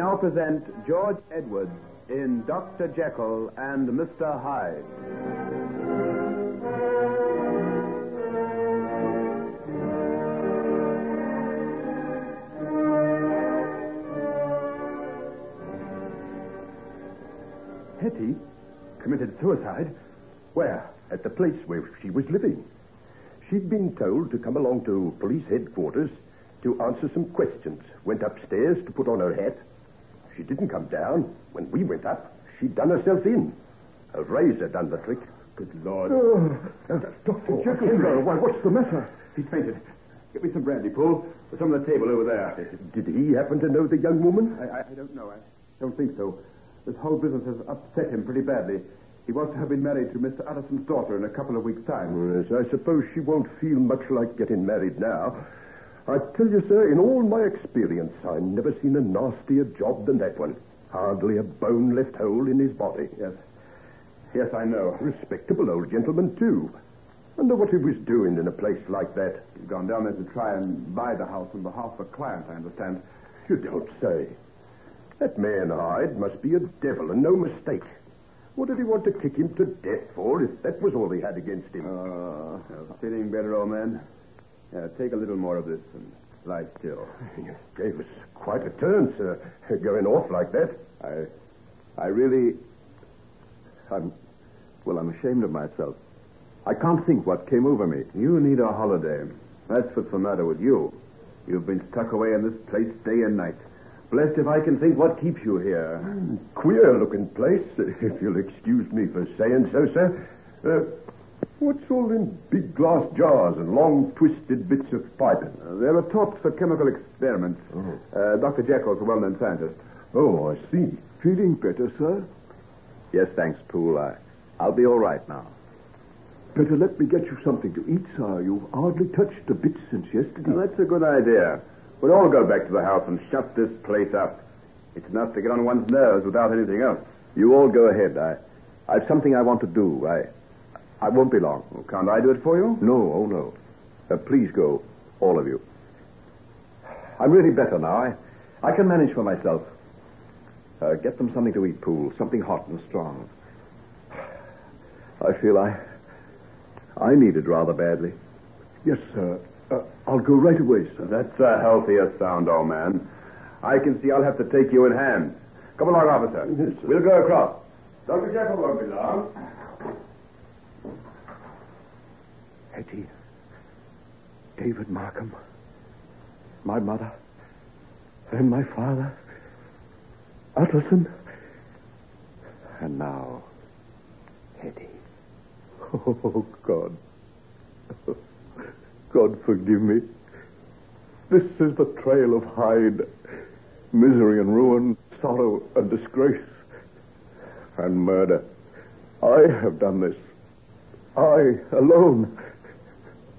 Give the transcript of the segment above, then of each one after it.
now present George Edwards in Dr. Jekyll and Mr. Hyde. Hetty committed suicide? Where? At the place where she was living. She'd been told to come along to police headquarters to answer some questions. Went upstairs to put on her hat. She didn't come down. When we went up, she'd done herself in. A razor done the trick. Good Lord. Dr. Jekyll. Why, what's the matter? He's fainted. Get me some brandy, Paul. There's some on the table over there. Did he happen to know the young woman? I don't know. I don't think so. This whole business has upset him pretty badly. He was to have been married to Mr. Utterson's daughter in a couple of weeks' time. Yes, I suppose she won't feel much like getting married now. I tell you, sir, in all my experience, I've never seen a nastier job than that one. Hardly a bone left whole in his body. Yes, I know. Respectable old gentleman, too. Wonder what he was doing in a place like that. He's gone down there to try and buy the house on behalf of a client, I understand. You don't say. That man Hyde must be a devil and no mistake. What did he want to kick him to death for if that was all he had against him? Feeling better, old man? Take a little more of this and lie still. You gave us quite a turn, sir, going off like that. I really... I'm ashamed of myself. I can't think what came over me. You need a holiday. That's what's the matter with you. You've been stuck away in this place day and night. Blessed if I can think what keeps you here. Queer-looking place, if you'll excuse me for saying so, sir. What's all in big glass jars and long, twisted bits of pipe? There are tops for chemical experiments. Dr. Jekyll's a well-known scientist. Oh, I see. Feeling better, sir? Yes, thanks, Poole. I'll be all right now. Better let me get you something to eat, sir. You've hardly touched a bit since yesterday. Well, that's a good idea. We'll all go back to the house and shut this place up. It's enough to get on one's nerves without anything else. You all go ahead. I've something I want to do. I won't be long. Well, can't I do it for you? No. Please go, all of you. I'm really better now. I can manage for myself. Get them something to eat, Poole. Something hot and strong. I feel I need it rather badly. Yes, sir. I'll go right away, sir. That's a healthier sound, old man. I can see I'll have to take you in hand. Come along, officer. Yes, sir. We'll go across. Dr. Jekyll won't be long. Hetty, David Markham, my mother, and my father, Utterson, and now, Hetty. Oh, God. God, forgive me. This is the trail of Hyde. Misery and ruin, sorrow and disgrace, and murder. I have done this. I alone.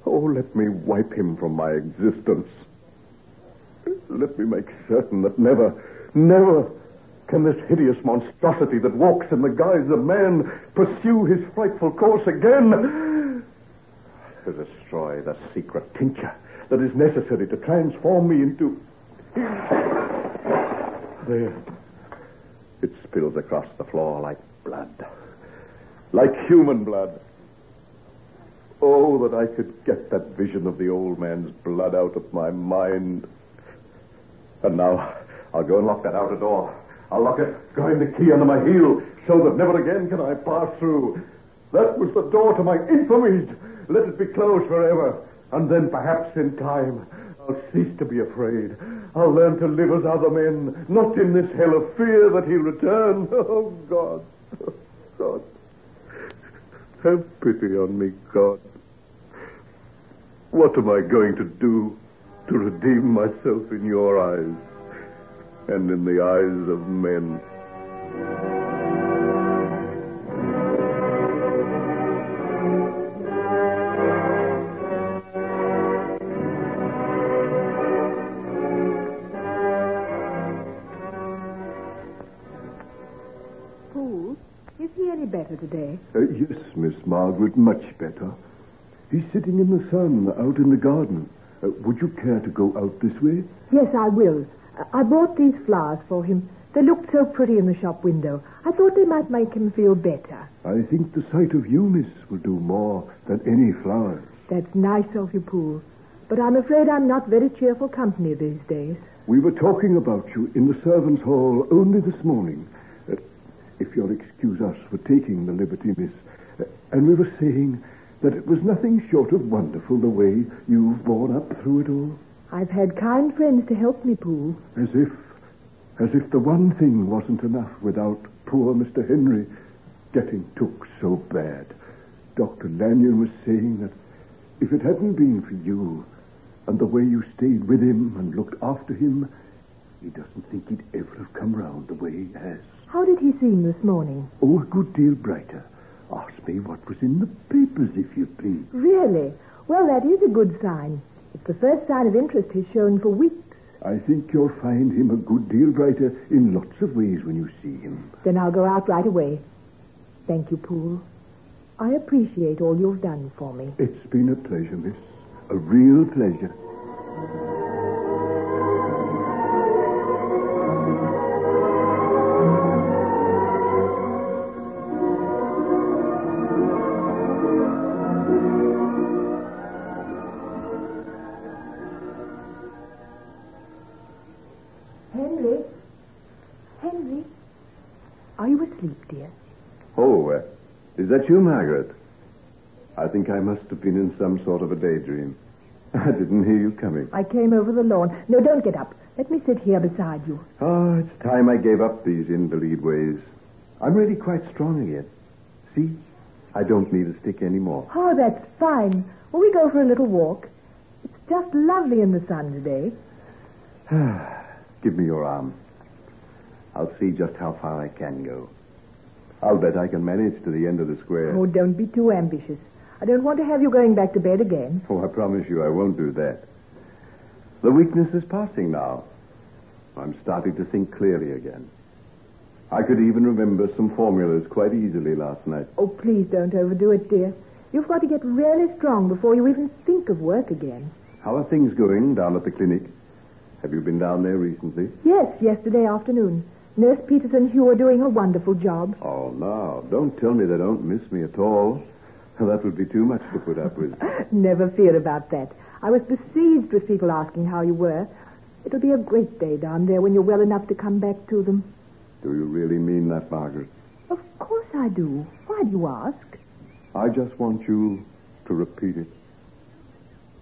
Oh, let me wipe him from my existence. Let me make certain that never can this hideous monstrosity that walks in the guise of man pursue his frightful course again. To destroy the secret tincture that is necessary to transform me into... There. It spills across the floor like blood. Like human blood. Oh, that I could get that vision of the old man's blood out of my mind. And now, I'll go and lock that outer door. I'll lock it, grind the key under my heel, so that never again can I pass through. That was the door to my infamies. Let it be closed forever. And then perhaps in time, I'll cease to be afraid. I'll learn to live as other men, not in this hell of fear that he'll return. Oh, God. Oh, God. Have pity on me, God. What am I going to do to redeem myself in your eyes and in the eyes of men? Paul, is he any better today? Yes, Miss Margaret, much better. He's sitting in the sun out in the garden. Would you care to go out this way? Yes, I will. I bought these flowers for him. They looked so pretty in the shop window. I thought they might make him feel better. I think the sight of you, miss, will do more than any flowers. That's nice of you, Poole. But I'm afraid I'm not very cheerful company these days. We were talking about you in the servants' hall only this morning. If you'll excuse us for taking the liberty, miss. And we were saying that it was nothing short of wonderful the way you've borne up through it all. I've had kind friends to help me, Poole. As if the one thing wasn't enough without poor Mr. Henry getting took so bad. Dr. Lanyon was saying that if it hadn't been for you and the way you stayed with him and looked after him, he doesn't think he'd ever have come round the way he has. How did he seem this morning? Oh, a good deal brighter. Ask me what was in the papers, if you please. Really? Well, that is a good sign. It's the first sign of interest he's shown for weeks. I think you'll find him a good deal brighter in lots of ways when you see him. Then I'll go out right away. Thank you, Poole. I appreciate all you've done for me. It's been a pleasure, miss. A real pleasure. Henry? Are you asleep, dear? Oh, is that you, Margaret? I think I must have been in some sort of a daydream. I didn't hear you coming. I came over the lawn. No, don't get up. Let me sit here beside you. Oh, it's time I gave up these invalid ways. I'm really quite strong again. See? I don't need a stick anymore. Oh, that's fine. Will we go for a little walk? It's just lovely in the sun today. Give me your arm. I'll see just how far I can go. I'll bet I can manage to the end of the square. Oh, don't be too ambitious. I don't want to have you going back to bed again. Oh, I promise you I won't do that. The weakness is passing now. I'm starting to think clearly again. I could even remember some formulas quite easily last night. Oh, please don't overdo it, dear. You've got to get really strong before you even think of work again. How are things going down at the clinic? Have you been down there recently? Yes, yesterday afternoon. Nurse Peters and Hugh are doing a wonderful job. Oh, no. Don't tell me they don't miss me at all. That would be too much to put up with. Never fear about that. I was besieged with people asking how you were. It'll be a great day down there when you're well enough to come back to them. Do you really mean that, Margaret? Of course I do. Why do you ask? I just want you to repeat it.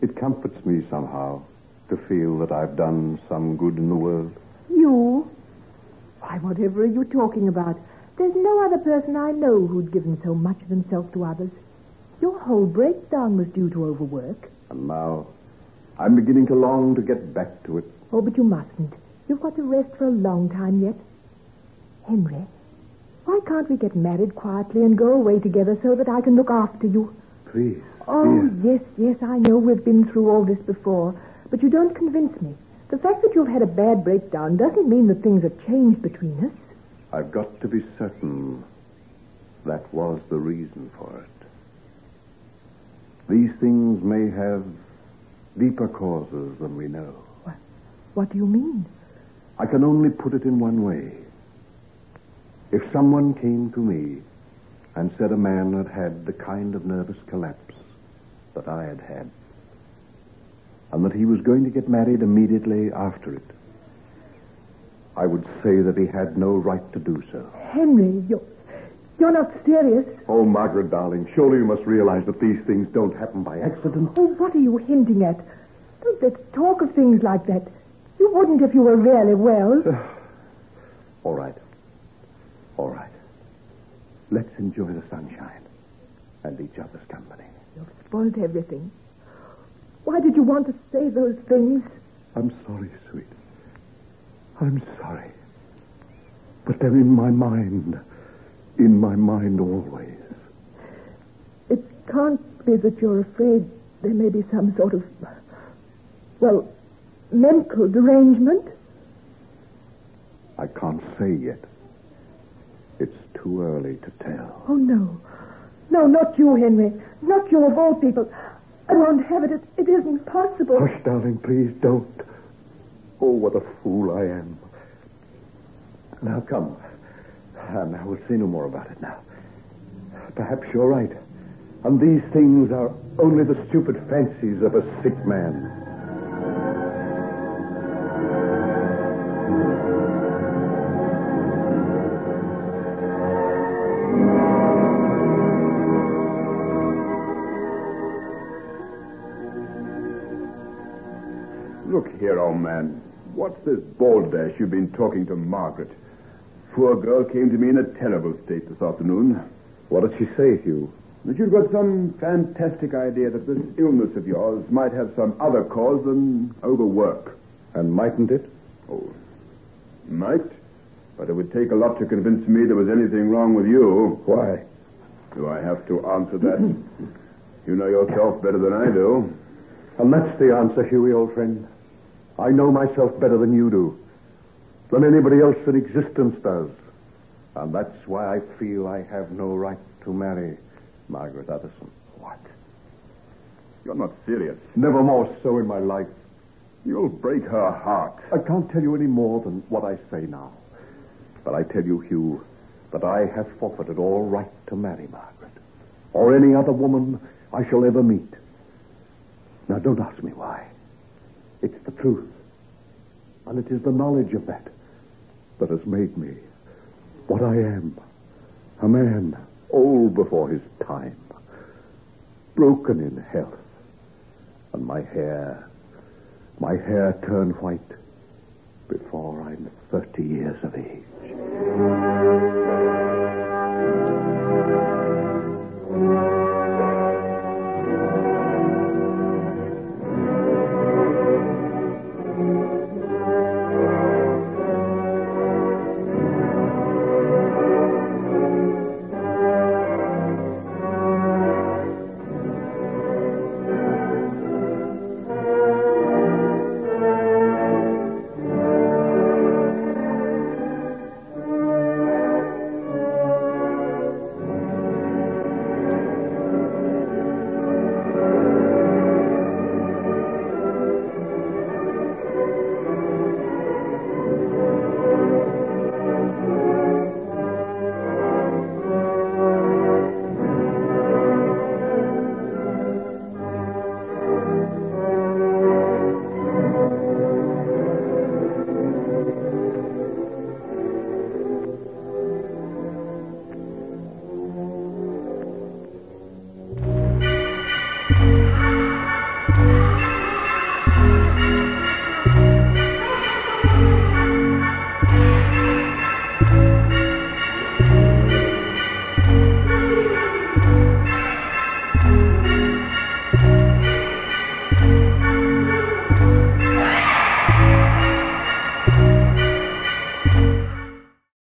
It comforts me somehow to feel that I've done some good in the world. You? Why, whatever are you talking about? There's no other person I know who'd given so much of himself to others. Your whole breakdown was due to overwork. And now I'm beginning to long to get back to it. Oh, but you mustn't. You've got to rest for a long time yet. Henry, why can't we get married quietly and go away together so that I can look after you? Please. Oh, dear. yes, I know we've been through all this before, but you don't convince me. The fact that you've had a bad breakdown doesn't mean that things have changed between us. I've got to be certain that was the reason for it. These things may have deeper causes than we know. What do you mean? I can only put it in one way. If someone came to me and said a man had had the kind of nervous collapse that I had had, and that he was going to get married immediately after it, I would say that he had no right to do so. Henry, you're not serious. Oh, Margaret, darling, surely you must realize that these things don't happen by accident. Oh, what are you hinting at? Don't let's talk of things like that. You wouldn't if you were really well. All right. All right. Let's enjoy the sunshine and each other's company. You've spoiled everything. Why did you want to say those things? I'm sorry, sweet. I'm sorry. But they're in my mind. In my mind always. It can't be that you're afraid there may be some sort of, mental derangement. I can't say yet. It's too early to tell. Oh, no. No, not you, Henry. Not you of all people. I won't have it. It isn't possible. Hush, darling, please don't. Oh, what a fool I am. Now, come. Now, we'll say no more about it now. Perhaps you're right. And these things are only the stupid fancies of a sick man. Look here, old man. What's this balderdash you've been talking to Margaret? Poor girl came to me in a terrible state this afternoon. What did she say, Hugh? That you've got some fantastic idea that this illness of yours might have some other cause than overwork. And mightn't it? Oh, might? But it would take a lot to convince me there was anything wrong with you. Why? Do I have to answer that? You know yourself better than I do. And that's the answer, Hughie, old friend. I know myself better than you do. Than anybody else in existence does. And that's why I feel I have no right to marry Margaret Utterson. What? You're not serious. Never more so in my life. You'll break her heart. I can't tell you any more than what I say now. But I tell you, Hugh, that I have forfeited all right to marry Margaret. Or any other woman I shall ever meet. Now, don't ask me why. It's the truth. And it is the knowledge of that has made me what I am. A man old before his time. Broken in health. And my hair turned white before I'm 30 years of age.